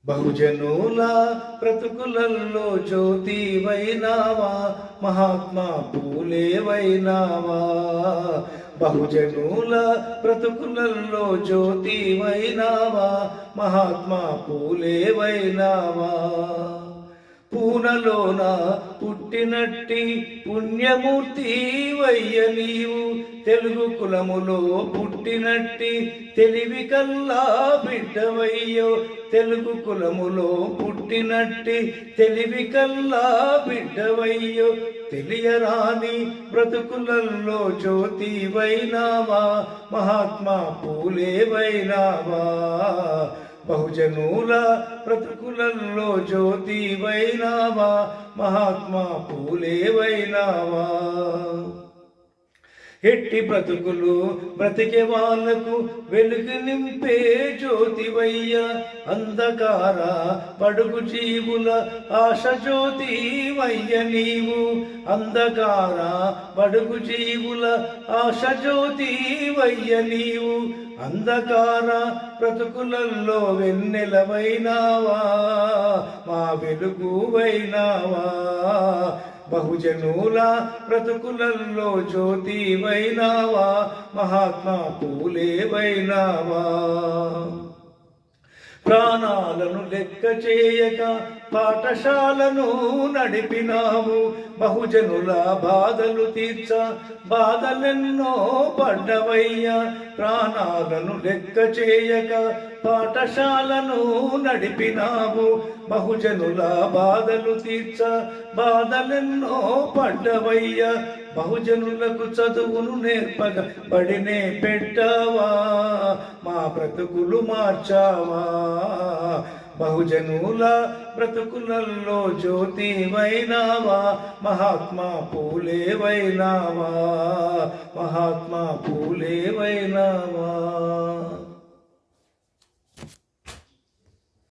బహుజనుల బ్రతుకులలో జ్యోతివైనావా, మహాత్మా పూలేవైనావా. బహుజనుల బ్రతుకులలో జ్యోతివైనావా, మహాత్మా పూలేవైనావా. పూనలోన పుట్టినట్టి పుణ్యమూర్తి వయ్య నీవు, తెలుగు కులములో పుట్టినట్టి తెలివి కల్లా బిడ్డవయ్యో. తెలుగు కులములో పుట్టినట్టి తెలివి కల్లా బిడ్డవయ్యో. తెలియరాని బ్రతుకులలో జ్యోతివైనావా, మహాత్మా పూలేవైనావా. బహుజనుల బ్రతుకులలో జ్యోతివైనావా, మహాత్మా పూలేవైనావా. ఎట్టి బ్రతుకులు బ్రతికే వాళ్లకు వెలుగు నింపే జ్యోతివయ్య. అంధకార పడుగు జీవుల ఆశ జ్యోతివయ్య నీవు. అంధకార పడుగు జీవుల ఆశ జ్యోతివయ్య నీవు. అంధకార బ్రతుకులలో వెన్నెలవైనావా, మా వెలుగువైనావా. బహుజనుల బ్రతుకులలో జ్యోతివైనావా, మహాత్మా పూలేవైనావా. ప్రాణాలను లెక్క చేయక పాఠశాలను నడిపినావు. బహుజనుల బాధలు తీర్చ బాధలెన్నో పడ్డవయ్యా. ప్రాణాలను లెక్క చేయక పాఠశాలను నడిపినావు. బహుజనుల బాధలు తీర్చ బాధలెన్నో పడ్డవయ్యా. బహుజనులకు చదువును నేర్పక బడినే పెట్టావా, మా బ్రతుకులు మార్చావా. బహుజనుల బ్రతుకులలో జ్యోతివైనావా, మహాత్మా పూలేవైనావా. మహాత్మా పూలేవైనావా.